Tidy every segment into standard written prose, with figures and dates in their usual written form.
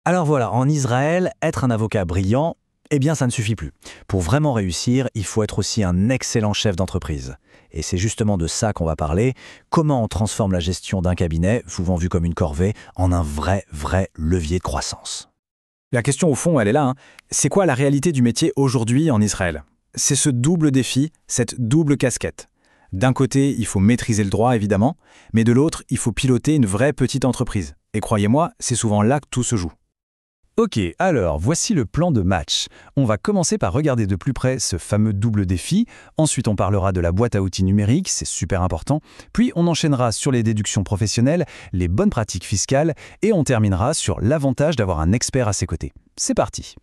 Alors voilà, en Israël, être un avocat brillant, eh bien ça ne suffit plus. Pour vraiment réussir, il faut être aussi un excellent chef d'entreprise. Et c'est justement de ça qu'on va parler, comment on transforme la gestion d'un cabinet, souvent vu comme une corvée, en un vrai levier de croissance. La question au fond, elle est là, hein. C'est quoi la réalité du métier aujourd'hui en Israël? C'est ce double défi, cette double casquette. D'un côté, il faut maîtriser le droit, évidemment, mais de l'autre, il faut piloter une vraie petite entreprise. Et croyez-moi, c'est souvent là que tout se joue. Ok, alors voici le plan de match. On va commencer par regarder de plus près ce fameux double défi, ensuite on parlera de la boîte à outils numérique, c'est super important, puis on enchaînera sur les déductions professionnelles, les bonnes pratiques fiscales, et on terminera sur l'avantage d'avoir un expert à ses côtés. C'est parti.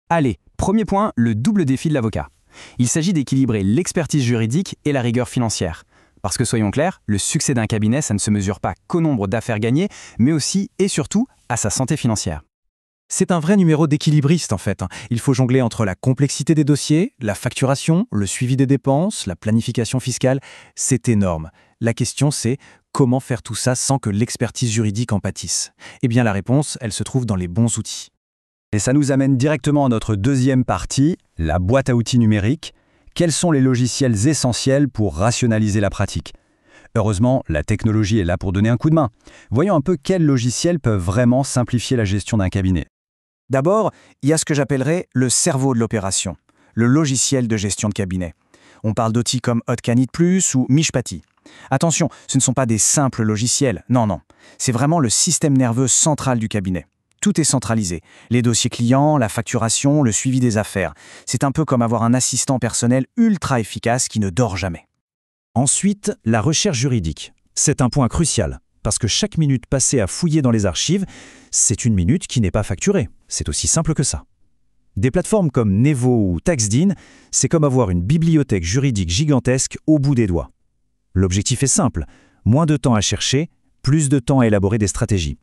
Allez, premier point, le double défi de l'avocat. Il s'agit d'équilibrer l'expertise juridique et la rigueur financière. Parce que soyons clairs, le succès d'un cabinet, ça ne se mesure pas qu'au nombre d'affaires gagnées, mais aussi et surtout à sa santé financière. C'est un vrai numéro d'équilibriste en fait. Il faut jongler entre la complexité des dossiers, la facturation, le suivi des dépenses, la planification fiscale. C'est énorme. La question c'est comment faire tout ça sans que l'expertise juridique en pâtisse? Eh bien la réponse, elle se trouve dans les bons outils. Et ça nous amène directement à notre deuxième partie, la boîte à outils numérique. Quels sont les logiciels essentiels pour rationaliser la pratique? Heureusement, la technologie est là pour donner un coup de main. Voyons un peu quels logiciels peuvent vraiment simplifier la gestion d'un cabinet. D'abord, il y a ce que j'appellerais le cerveau de l'opération, le logiciel de gestion de cabinet. On parle d'outils comme Hotcanit Plus ou Mishpati. Attention, ce ne sont pas des simples logiciels, non. C'est vraiment le système nerveux central du cabinet. Tout est centralisé. Les dossiers clients, la facturation, le suivi des affaires. C'est un peu comme avoir un assistant personnel ultra efficace qui ne dort jamais. Ensuite, la recherche juridique. C'est un point crucial, parce que chaque minute passée à fouiller dans les archives, c'est une minute qui n'est pas facturée. C'est aussi simple que ça. Des plateformes comme Nevo ou TaxDin, c'est comme avoir une bibliothèque juridique gigantesque au bout des doigts. L'objectif est simple, moins de temps à chercher, plus de temps à élaborer des stratégies.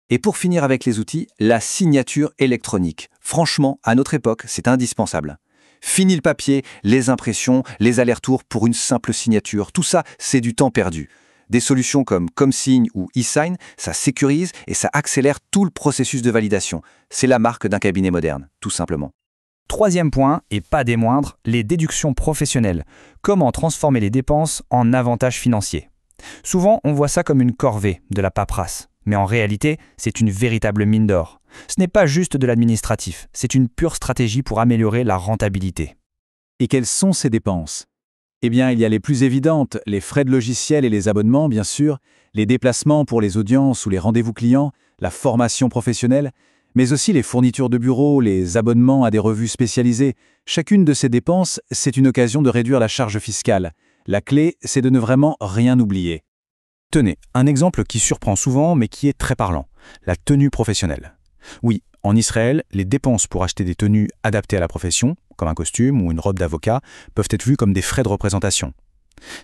Et pour finir avec les outils, la signature électronique. Franchement, à notre époque, c'est indispensable. Fini le papier, les impressions, les allers-retours pour une simple signature. Tout ça, c'est du temps perdu. Des solutions comme ComSign ou eSign, ça sécurise et ça accélère tout le processus de validation. C'est la marque d'un cabinet moderne, tout simplement. Troisième point, et pas des moindres, les déductions professionnelles. Comment transformer les dépenses en avantages financiers? Souvent, on voit ça comme une corvée, de la paperasse. Mais en réalité, c'est une véritable mine d'or. Ce n'est pas juste de l'administratif, c'est une pure stratégie pour améliorer la rentabilité. Et quelles sont ces dépenses? Eh bien, il y a les plus évidentes, les frais de logiciel et les abonnements, bien sûr, les déplacements pour les audiences ou les rendez-vous clients, la formation professionnelle, mais aussi les fournitures de bureau, les abonnements à des revues spécialisées. Chacune de ces dépenses, c'est une occasion de réduire la charge fiscale. La clé, c'est de ne vraiment rien oublier. Tenez, un exemple qui surprend souvent mais qui est très parlant, la tenue professionnelle. Oui, en Israël, les dépenses pour acheter des tenues adaptées à la profession, comme un costume ou une robe d'avocat, peuvent être vues comme des frais de représentation.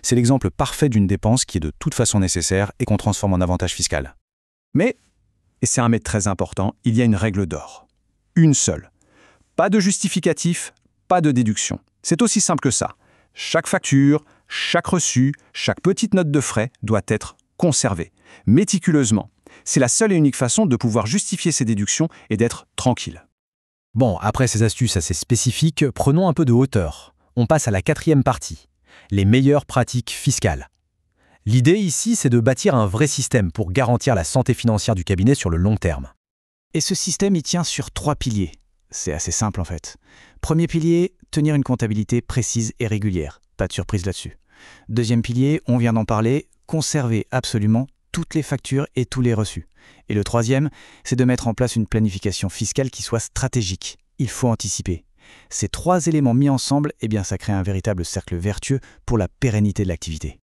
C'est l'exemple parfait d'une dépense qui est de toute façon nécessaire et qu'on transforme en avantage fiscal. Mais, et c'est un mais très important, il y a une règle d'or. Une seule. Pas de justificatif, pas de déduction. C'est aussi simple que ça. Chaque facture, chaque reçu, chaque petite note de frais doit être conservée, méticuleusement. C'est la seule et unique façon de pouvoir justifier ces déductions et d'être tranquille. Bon, après ces astuces assez spécifiques, prenons un peu de hauteur. On passe à la quatrième partie, les meilleures pratiques fiscales. L'idée ici, c'est de bâtir un vrai système pour garantir la santé financière du cabinet sur le long terme. Et ce système, il tient sur 3 piliers. C'est assez simple en fait. Premier pilier, tenir une comptabilité précise et régulière. Pas de surprise là-dessus. Deuxième pilier, on vient d'en parler, conserver absolument toutes les factures et tous les reçus. Et le troisième, c'est de mettre en place une planification fiscale qui soit stratégique. Il faut anticiper. Ces 3 éléments mis ensemble, eh bien, ça crée un véritable cercle vertueux pour la pérennité de l'activité.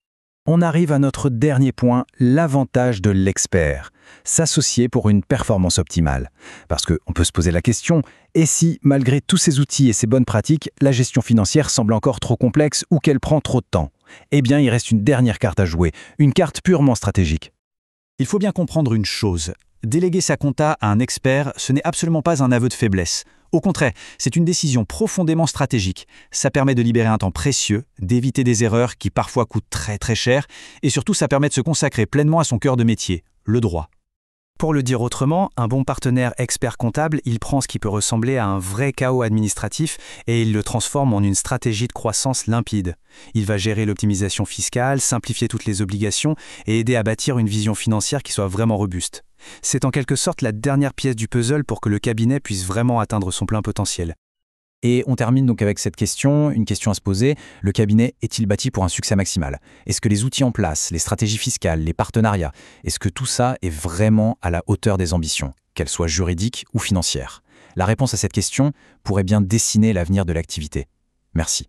On arrive à notre dernier point, l'avantage de l'expert. S'associer pour une performance optimale. Parce qu'on peut se poser la question, et si, malgré tous ces outils et ces bonnes pratiques, la gestion financière semble encore trop complexe ou qu'elle prend trop de temps? Eh bien, il reste une dernière carte à jouer, une carte purement stratégique. Il faut bien comprendre une chose. Déléguer sa compta à un expert, ce n'est absolument pas un aveu de faiblesse. Au contraire, c'est une décision profondément stratégique. Ça permet de libérer un temps précieux, d'éviter des erreurs qui parfois coûtent très cher, et surtout ça permet de se consacrer pleinement à son cœur de métier, le droit. Pour le dire autrement, un bon partenaire expert comptable, il prend ce qui peut ressembler à un vrai chaos administratif et il le transforme en une stratégie de croissance limpide. Il va gérer l'optimisation fiscale, simplifier toutes les obligations et aider à bâtir une vision financière qui soit vraiment robuste. C'est en quelque sorte la dernière pièce du puzzle pour que le cabinet puisse vraiment atteindre son plein potentiel. Et on termine donc avec cette question, une question à se poser. Le cabinet est-il bâti pour un succès maximal? Est-ce que les outils en place, les stratégies fiscales, les partenariats, est-ce que tout ça est vraiment à la hauteur des ambitions, qu'elles soient juridiques ou financières? La réponse à cette question pourrait bien dessiner l'avenir de l'activité. Merci.